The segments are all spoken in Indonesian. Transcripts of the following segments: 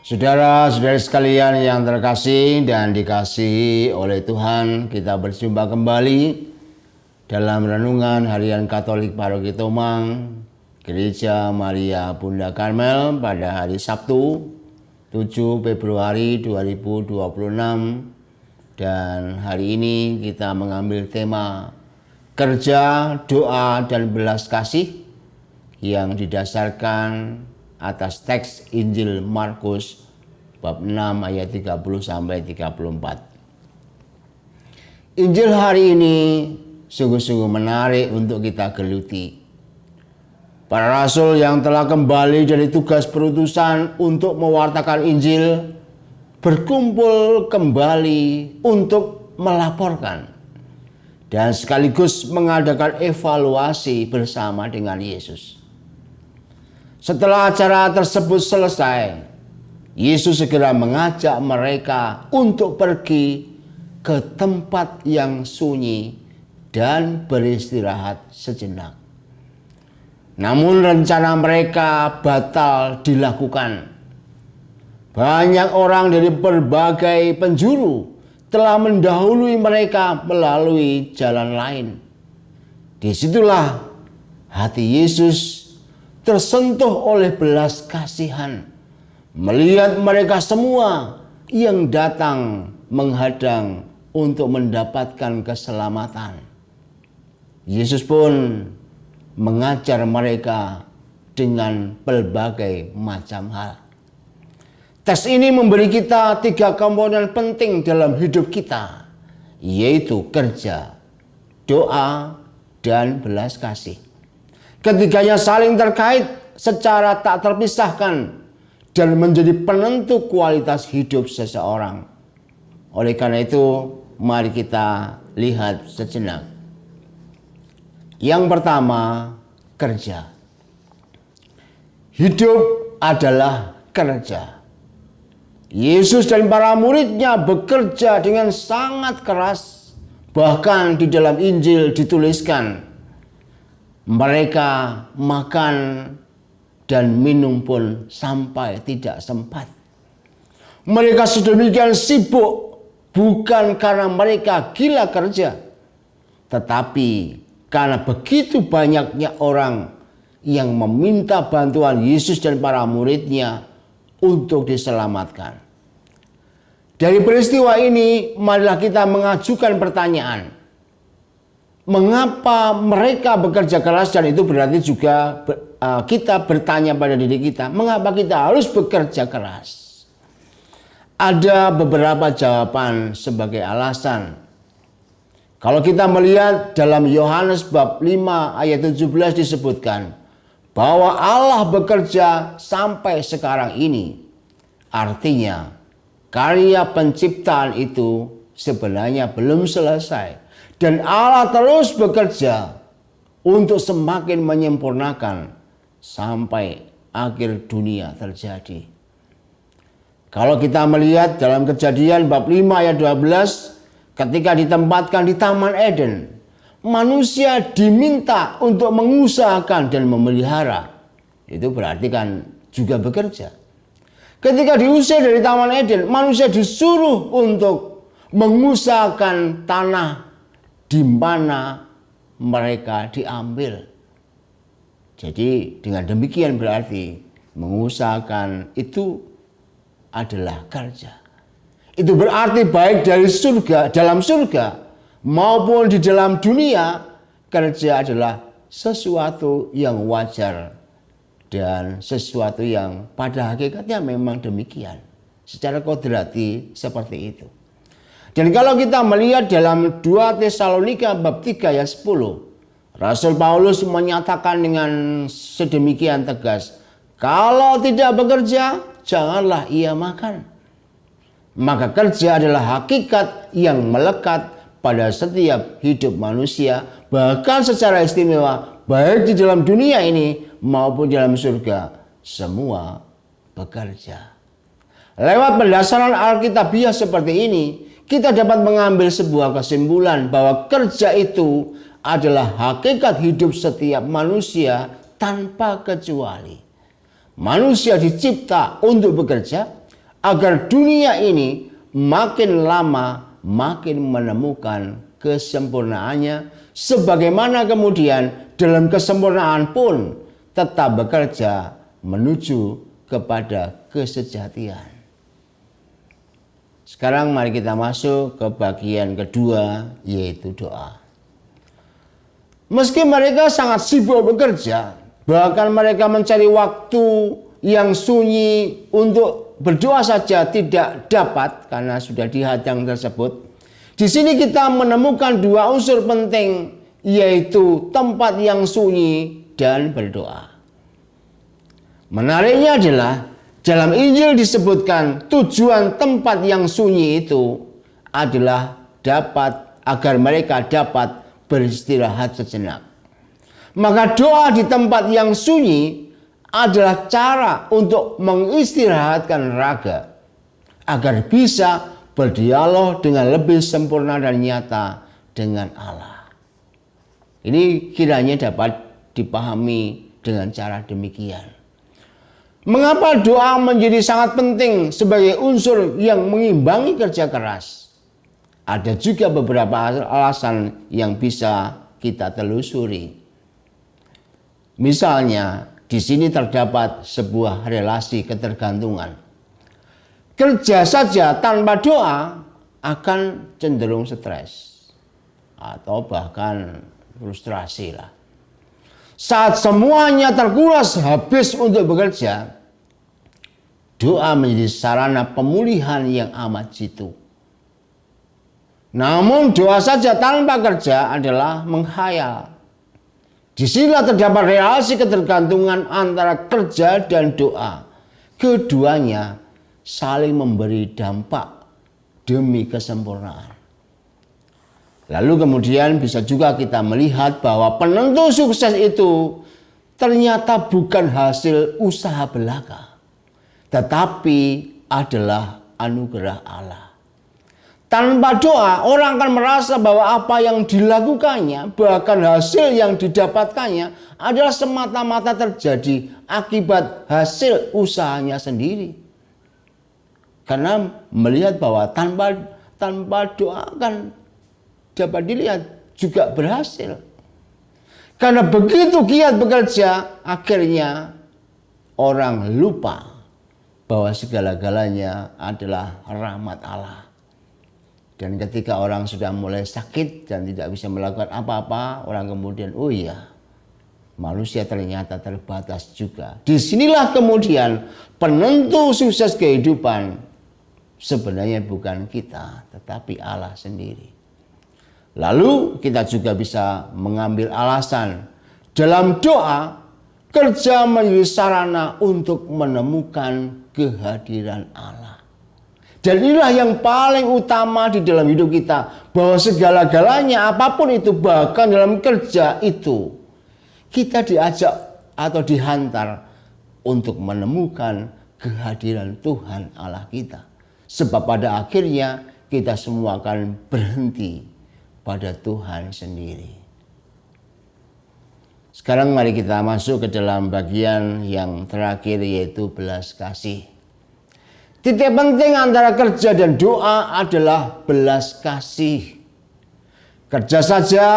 Saudara-saudari sekalian yang terkasih dan dikasihi oleh Tuhan, kita berjumpa kembali dalam renungan harian Katolik Paroki Tomang, Gereja Maria Bunda Karmel pada hari Sabtu 7 Februari 2026. Dan hari ini kita mengambil tema kerja, doa, dan belas kasih yang didasarkan atas teks Injil Markus bab 6 ayat 30-34. Injil hari ini sungguh-sungguh menarik untuk kita geluti. Para rasul yang telah kembali dari tugas perutusan untuk mewartakan Injil berkumpul kembali untuk melaporkan dan sekaligus mengadakan evaluasi bersama dengan Yesus. Setelah acara tersebut selesai, Yesus segera mengajak mereka untuk pergi ke tempat yang sunyi dan beristirahat sejenak. Namun rencana mereka batal dilakukan. Banyak orang dari berbagai penjuru telah mendahului mereka melalui jalan lain. Disitulah hati Yesus tersentuh oleh belas kasihan melihat mereka semua yang datang menghadang untuk mendapatkan keselamatan. Yesus pun mengajar mereka dengan berbagai macam hal. Teks ini memberi kita 3 komponen penting dalam hidup kita, yaitu kerja, doa, dan belas kasih. Ketiganya saling terkait secara tak terpisahkan dan menjadi penentu kualitas hidup seseorang. Oleh karena itu, mari kita lihat sejenak. Yang pertama, kerja. Hidup adalah kerja. Yesus dan para muridnya bekerja dengan sangat keras. Bahkan di dalam Injil dituliskan, mereka makan dan minum pun sampai tidak sempat. Mereka sedemikian sibuk bukan karena mereka gila kerja, tetapi karena begitu banyaknya orang yang meminta bantuan Yesus dan para muridnya untuk diselamatkan. Dari peristiwa ini, marilah kita mengajukan pertanyaan. Mengapa mereka bekerja keras, dan itu berarti juga kita bertanya pada diri kita, mengapa kita harus bekerja keras? Ada beberapa jawaban sebagai alasan. Kalau kita melihat dalam Yohanes bab 5 ayat 17 disebutkan bahwa Allah bekerja sampai sekarang ini. Artinya karya penciptaan itu sebenarnya belum selesai. Dan Allah terus bekerja untuk semakin menyempurnakan sampai akhir dunia terjadi. Kalau kita melihat dalam Kejadian bab 5 ayat 12, ketika ditempatkan di Taman Eden, manusia diminta untuk mengusahakan dan memelihara. Itu berarti kan juga bekerja. Ketika diusir dari Taman Eden, manusia disuruh untuk mengusahakan tanah di mana mereka diambil. Jadi dengan demikian berarti mengusahakan itu adalah kerja. Itu berarti baik dari surga, dalam surga maupun di dalam dunia, kerja adalah sesuatu yang wajar dan sesuatu yang pada hakikatnya memang demikian. Secara kodrati seperti itu. Dan kalau kita melihat dalam 2 Tesalonika bab 3 ayat 10, Rasul Paulus menyatakan dengan sedemikian tegas, kalau tidak bekerja, janganlah ia makan. Maka kerja adalah hakikat yang melekat pada setiap hidup manusia, bahkan secara istimewa, baik di dalam dunia ini maupun di dalam surga, semua bekerja. Lewat pendasarian Alkitabiah seperti ini, kita dapat mengambil sebuah kesimpulan bahwa kerja itu adalah hakikat hidup setiap manusia tanpa kecuali. Manusia dicipta untuk bekerja agar dunia ini makin lama makin menemukan kesempurnaannya, sebagaimana kemudian dalam kesempurnaan pun tetap bekerja menuju kepada kesejatian. Sekarang mari kita masuk ke bagian kedua, yaitu doa. Meski mereka sangat sibuk bekerja, bahkan mereka mencari waktu yang sunyi untuk berdoa saja tidak dapat karena sudah dihadang tersebut. Di sini kita menemukan dua unsur penting, yaitu tempat yang sunyi dan berdoa. Menariknya adalah dalam Injil disebutkan tujuan tempat yang sunyi itu adalah agar mereka dapat beristirahat sejenak. Maka doa di tempat yang sunyi adalah cara untuk mengistirahatkan raga agar bisa berdialog dengan lebih sempurna dan nyata dengan Allah. Ini kiranya dapat dipahami dengan cara demikian. Mengapa doa menjadi sangat penting sebagai unsur yang mengimbangi kerja keras? Ada juga beberapa alasan yang bisa kita telusuri. Misalnya, di sini terdapat sebuah relasi ketergantungan. Kerja saja tanpa doa akan cenderung stres atau bahkan frustrasi lah. Saat semuanya terkuras habis untuk bekerja, doa menjadi sarana pemulihan yang amat jitu. Namun doa saja tanpa kerja adalah menghayal. Disinilah terdapat relasi ketergantungan antara kerja dan doa. Keduanya saling memberi dampak demi kesempurnaan. Lalu kemudian bisa juga kita melihat bahwa penentu sukses itu ternyata bukan hasil usaha belaka, tetapi adalah anugerah Allah. Tanpa doa, orang akan merasa bahwa apa yang dilakukannya, bahkan hasil yang didapatkannya adalah semata-mata terjadi akibat hasil usahanya sendiri. Karena melihat bahwa tanpa doa kan dapat dilihat juga berhasil. Karena begitu giat bekerja, akhirnya orang lupa bahwa segala-galanya adalah rahmat Allah. Dan ketika orang sudah mulai sakit dan tidak bisa melakukan apa-apa, orang kemudian, oh iya, manusia ternyata terbatas juga. Disinilah kemudian penentu sukses kehidupan sebenarnya bukan kita, tetapi Allah sendiri. Lalu kita juga bisa mengambil alasan dalam doa, kerja menjadi sarana untuk menemukan kehadiran Allah. Dan inilah yang paling utama di dalam hidup kita. Bahwa segala-galanya apapun itu, bahkan dalam kerja itu, kita diajak atau dihantar untuk menemukan kehadiran Tuhan Allah kita. Sebab pada akhirnya kita semua akan berhenti pada Tuhan sendiri. Sekarang mari kita masuk ke dalam bagian yang terakhir, yaitu belas kasih. Titik penting antara kerja dan doa adalah belas kasih. Kerja saja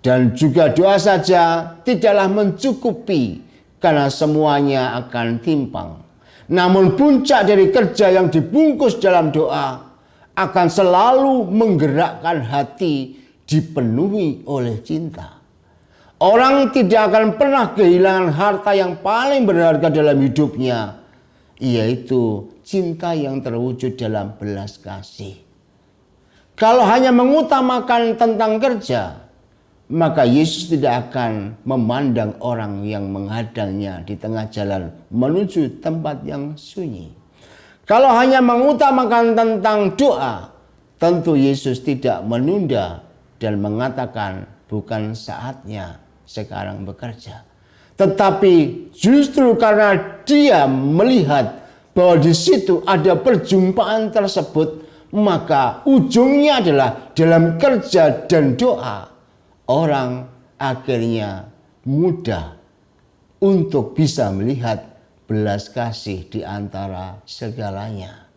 dan juga doa saja tidaklah mencukupi karena semuanya akan timpang. Namun puncak dari kerja yang dibungkus dalam doa akan selalu menggerakkan hati dipenuhi oleh cinta. Orang tidak akan pernah kehilangan harta yang paling berharga dalam hidupnya, yaitu cinta yang terwujud dalam belas kasih. Kalau hanya mengutamakan tentang kerja, maka Yesus tidak akan memandang orang yang menghadangnya di tengah jalan menuju tempat yang sunyi. Kalau hanya mengutamakan tentang doa, tentu Yesus tidak menunda dan mengatakan bukan saatnya sekarang bekerja. Tetapi justru karena dia melihat bahwa di situ ada perjumpaan tersebut, maka ujungnya adalah dalam kerja dan doa, orang akhirnya mudah untuk bisa melihat belas kasih di antara segalanya.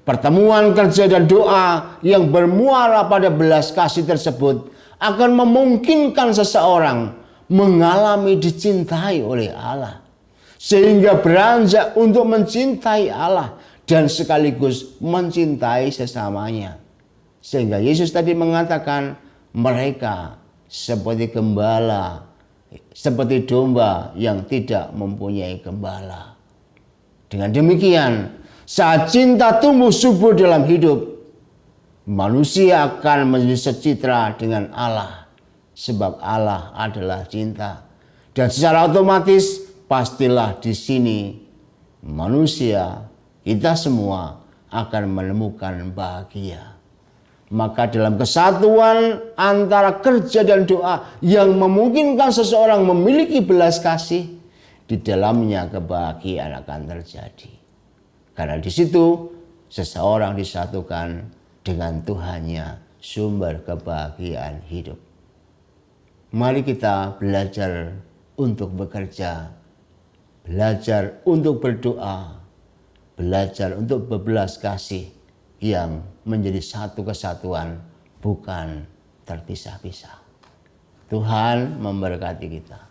Pertemuan kerja dan doa yang bermuara pada belas kasih tersebut akan memungkinkan seseorang mengalami dicintai oleh Allah, sehingga beranjak untuk mencintai Allah dan sekaligus mencintai sesamanya. Sehingga Yesus tadi mengatakan mereka seperti gembala, seperti domba yang tidak mempunyai gembala. Dengan demikian, saat cinta tumbuh subur dalam hidup, manusia akan menjadi secitra dengan Allah, sebab Allah adalah cinta. Dan secara otomatis pastilah di sini manusia, kita semua akan menemukan bahagia. Maka dalam kesatuan antara kerja dan doa yang memungkinkan seseorang memiliki belas kasih, di dalamnya kebahagiaan akan terjadi. Karena di situ seseorang disatukan dengan Tuhannya, sumber kebahagiaan hidup. Mari kita belajar untuk bekerja, belajar untuk berdoa, belajar untuk berbelas kasih yang menjadi satu kesatuan, bukan terpisah-pisah. Tuhan memberkati kita.